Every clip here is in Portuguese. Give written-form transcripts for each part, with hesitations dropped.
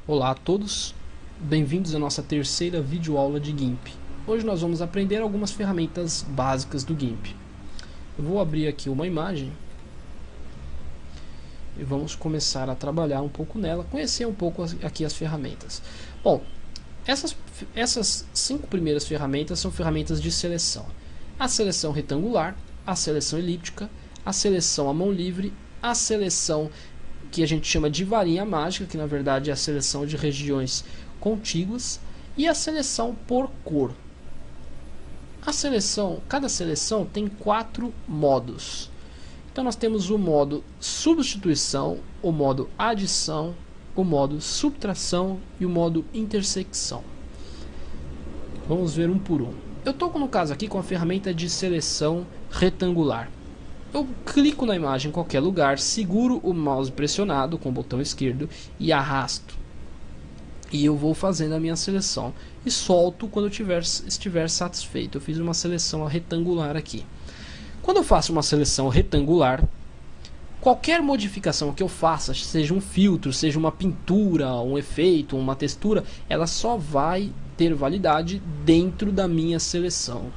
Olá a todos, bem-vindos à nossa terceira videoaula de GIMP. Hoje nós vamos aprender algumas ferramentas básicas do GIMP. Eu vou abrir aqui uma imagem e vamos começar a trabalhar um pouco nela, conhecer um pouco aqui as ferramentas. Bom, essas 5 primeiras ferramentas são ferramentas de seleção. A seleção retangular, a seleção elíptica, a seleção à mão livre, a seleção que a gente chama de varinha mágica, que na verdade é a seleção de regiões contíguas, e a seleção por cor. Cada seleção tem 4 modos. Então nós temos o modo substituição, o modo adição, o modo subtração e o modo intersecção. Vamos ver um por um. Eu estou no caso aqui com a ferramenta de seleção retangular. Eu clico na imagem em qualquer lugar, seguro o mouse pressionado com o botão esquerdo e arrasto. E eu vou fazendo a minha seleção e solto quando eu estiver satisfeito. Eu fiz uma seleção retangular aqui. Quando eu faço uma seleção retangular, qualquer modificação que eu faça, seja um filtro, seja uma pintura, um efeito, uma textura, ela só vai ter validade dentro da minha seleção.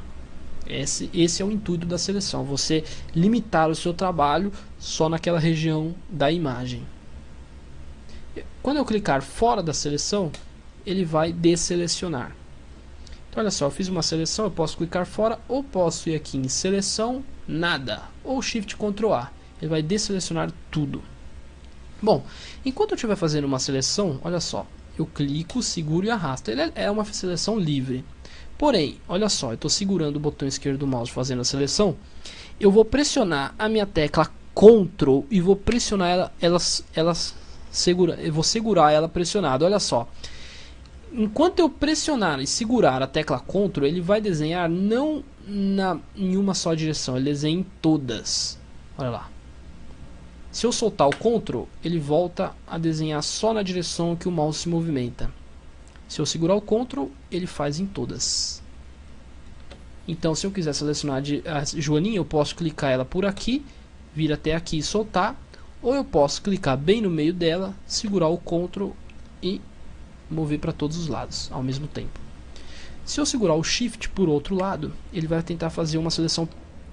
Esse é o intuito da seleção, você limitar o seu trabalho só naquela região da imagem. Quando eu clicar fora da seleção, ele vai desselecionar. Então olha só, eu fiz uma seleção, eu posso clicar fora ou posso ir aqui em seleção, nada, ou Shift Ctrl A. Ele vai desselecionar tudo. Bom, enquanto eu estiver fazendo uma seleção, olha só, eu clico, seguro e arrasto. Ele é uma seleção livre. Porém, olha só, eu estou segurando o botão esquerdo do mouse fazendo a seleção. Eu vou pressionar a minha tecla Ctrl e vou pressionar eu vou segurar ela pressionada. Olha só, enquanto eu pressionar e segurar a tecla Ctrl, ele vai desenhar não em uma só direção, ele desenha em todas. Olha lá. Se eu soltar o Ctrl, ele volta a desenhar só na direção que o mouse se movimenta. Se eu segurar o Ctrl, ele faz em todas. Então, se eu quiser selecionar a joaninha, eu posso clicar ela por aqui, vir até aqui e soltar. Ou eu posso clicar bem no meio dela, segurar o Ctrl e mover para todos os lados ao mesmo tempo. Se eu segurar o Shift por outro lado, ele vai tentar fazer uma seleção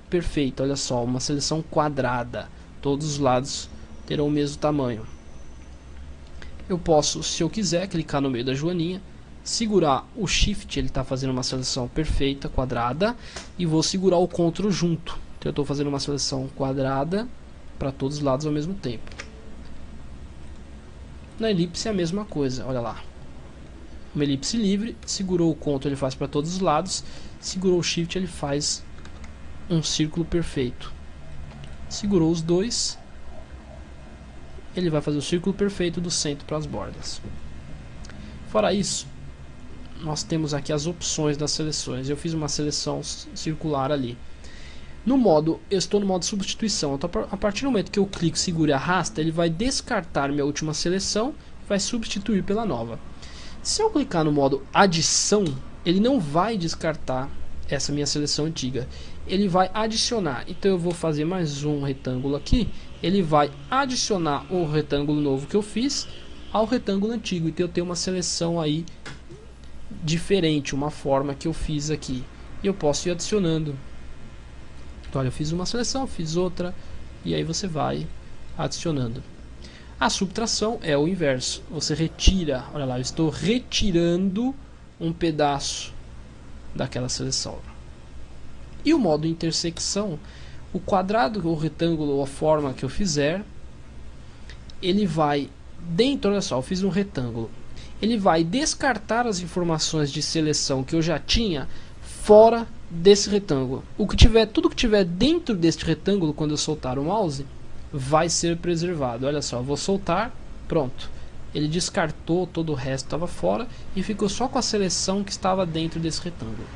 perfeita. Olha só, uma seleção quadrada. Todos os lados terão o mesmo tamanho. Eu posso, se eu quiser, clicar no meio da joaninha, segurar o Shift, ele está fazendo uma seleção perfeita, quadrada, e vou segurar o Ctrl junto. Então eu estou fazendo uma seleção quadrada para todos os lados ao mesmo tempo. Na elipse é a mesma coisa, olha lá. Uma elipse livre, segurou o Ctrl, ele faz para todos os lados, segurou o Shift, ele faz um círculo perfeito. Segurou os dois, ele vai fazer o círculo perfeito do centro para as bordas. Fora isso, nós temos aqui as opções das seleções. Eu fiz uma seleção circular ali. Eu estou no modo substituição. Então, a partir do momento que eu clico, seguro e arrasta, ele vai descartar minha última seleção e vai substituir pela nova. Se eu clicar no modo adição, ele não vai descartar essa minha seleção antiga. Ele vai adicionar. Então eu vou fazer mais um retângulo aqui. Ele vai adicionar o retângulo novo que eu fiz ao retângulo antigo. Então eu tenho uma seleção aí diferente, uma forma que eu fiz aqui. E eu posso ir adicionando. Então olha, eu fiz uma seleção, fiz outra, e aí você vai adicionando. A subtração é o inverso. Você retira, olha lá, eu estou retirando um pedaço daquela seleção. E o modo intersecção, o quadrado, o retângulo ou a forma que eu fizer, ele vai dentro, olha só, eu fiz um retângulo. Ele vai descartar as informações de seleção que eu já tinha fora desse retângulo. Tudo que tiver dentro deste retângulo, quando eu soltar o mouse, vai ser preservado. Olha só, eu vou soltar, pronto. Ele descartou todo o resto, estava fora, e ficou só com a seleção que estava dentro desse retângulo.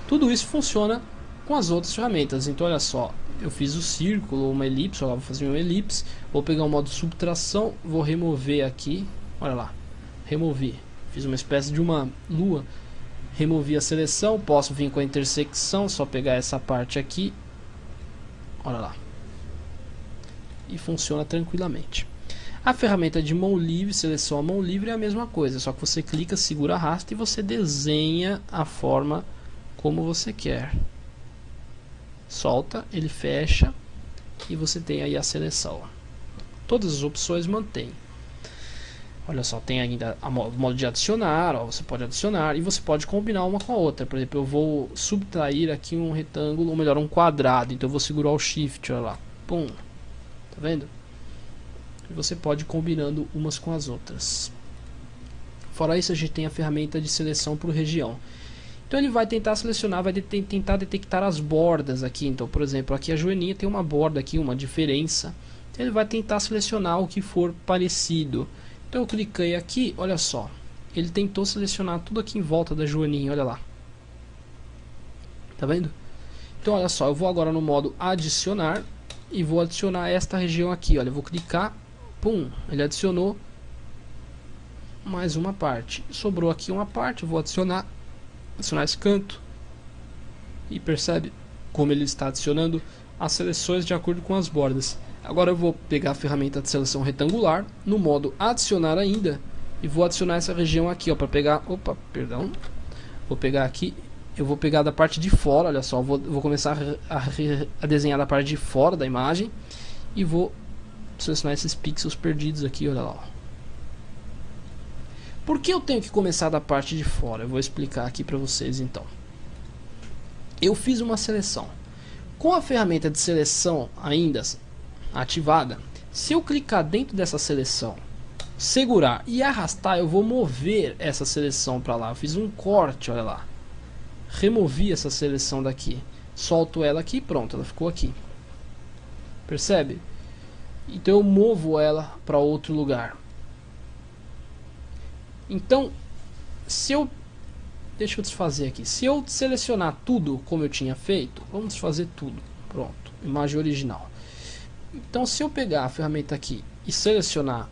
Tudo isso funciona com as outras ferramentas. Então olha só, eu fiz o círculo, uma elipse, agora vou fazer uma elipse, vou pegar o modo subtração, vou remover aqui, olha lá, removi, fiz uma espécie de uma lua, removi a seleção, posso vir com a intersecção, só pegar essa parte aqui, olha lá, e funciona tranquilamente. A ferramenta de mão livre, seleção a mão livre, é a mesma coisa, só que você clica, segura, arrasta e você desenha a forma como você quer. Solta, ele fecha e você tem aí a seleção. Todas as opções mantém. Olha só, tem ainda o modo de adicionar, ó, você pode adicionar e você pode combinar uma com a outra. Por exemplo, eu vou subtrair aqui um retângulo, ou melhor, um quadrado, então eu vou segurar o Shift, olha lá, pum, tá vendo? E você pode ir combinando umas com as outras. Fora isso, a gente tem a ferramenta de seleção por região. Então ele vai tentar selecionar, vai tentar detectar as bordas aqui. Então, por exemplo, aqui a joaninha tem uma borda aqui, uma diferença. Então ele vai tentar selecionar o que for parecido. Então eu cliquei aqui, olha só. Ele tentou selecionar tudo aqui em volta da joaninha, olha lá. Tá vendo? Então olha só, eu vou agora no modo adicionar e vou adicionar esta região aqui, olha, eu vou clicar, pum, ele adicionou mais uma parte. Sobrou aqui uma parte, eu vou adicionar esse canto. E percebe como ele está adicionando as seleções de acordo com as bordas. Agora eu vou pegar a ferramenta de seleção retangular no modo adicionar ainda e vou adicionar essa região aqui, ó, para pegar, opa, perdão. Vou pegar aqui, eu vou pegar da parte de fora, olha só, vou começar a desenhar da parte de fora da imagem e vou selecionar esses pixels perdidos aqui, olha lá, ó. Por que eu tenho que começar da parte de fora? Eu vou explicar aqui para vocês então. Eu fiz uma seleção. Com a ferramenta de seleção ainda ativada, se eu clicar dentro dessa seleção, segurar e arrastar, eu vou mover essa seleção para lá. Eu fiz um corte, olha lá. Removi essa seleção daqui. Solto ela aqui, pronto, ela ficou aqui. Percebe? Então eu movo ela para outro lugar. Então, deixa eu desfazer aqui. Se eu selecionar tudo como eu tinha feito, vamos desfazer tudo. Pronto, imagem original. Então, se eu pegar a ferramenta aqui e selecionar,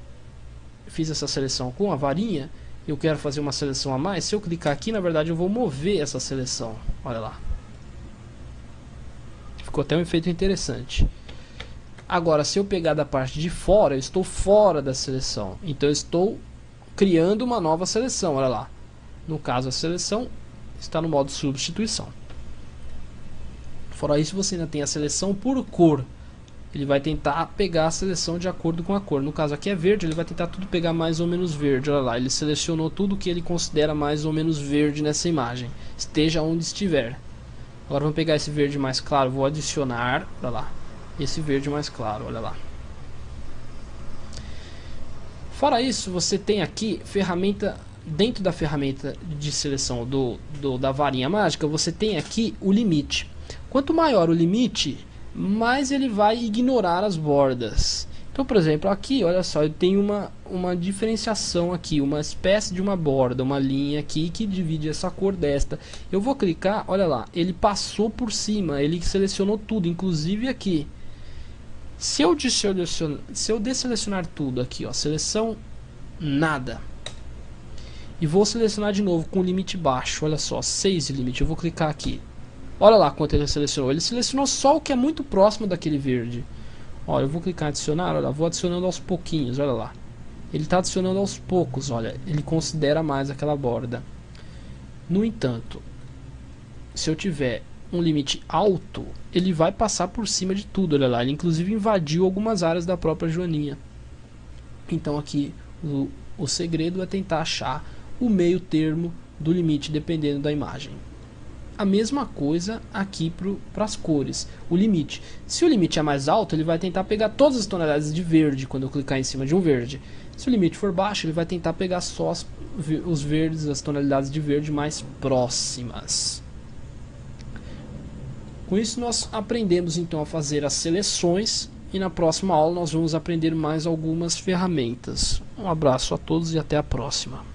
fiz essa seleção com a varinha, eu quero fazer uma seleção a mais, se eu clicar aqui, na verdade eu vou mover essa seleção. Olha lá. Ficou até um efeito interessante. Agora, se eu pegar da parte de fora, eu estou fora da seleção. Então eu estou criando uma nova seleção, olha lá. No caso, a seleção está no modo substituição. Fora isso, você ainda tem a seleção por cor. Ele vai tentar pegar a seleção de acordo com a cor. No caso aqui é verde, ele vai tentar tudo pegar mais ou menos verde. Olha lá, ele selecionou tudo que ele considera mais ou menos verde nessa imagem, esteja onde estiver. Agora vamos pegar esse verde mais claro, vou adicionar, olha lá, esse verde mais claro, olha lá. Fora isso, você tem aqui ferramenta, dentro da ferramenta de seleção da varinha mágica, você tem aqui o limite. Quanto maior o limite, mais ele vai ignorar as bordas. Então, por exemplo, aqui, olha só, eu tenho uma diferenciação aqui, uma espécie de uma borda, uma linha aqui que divide essa cor desta. Eu vou clicar, olha lá, ele passou por cima, ele selecionou tudo, inclusive aqui. Se eu desselecionar tudo aqui, ó, seleção nada, e vou selecionar de novo com limite baixo, olha só, 6 de limite, eu vou clicar aqui. Olha lá quanto ele selecionou. Ele selecionou só o que é muito próximo daquele verde. Olha, eu vou clicar em adicionar, olha, vou adicionando aos pouquinhos, olha lá. Ele está adicionando aos poucos, olha, ele considera mais aquela borda. No entanto, se eu tiver um limite alto, ele vai passar por cima de tudo, olha lá. Ele inclusive invadiu algumas áreas da própria joaninha. Então aqui o segredo é tentar achar o meio termo do limite dependendo da imagem. A mesma coisa aqui para as cores, o limite. Se o limite é mais alto, ele vai tentar pegar todas as tonalidades de verde quando eu clicar em cima de um verde. Se o limite for baixo, ele vai tentar pegar só os verdes, as tonalidades de verde mais próximas. Com isso nós aprendemos então a fazer as seleções e na próxima aula nós vamos aprender mais algumas ferramentas. Um abraço a todos e até a próxima.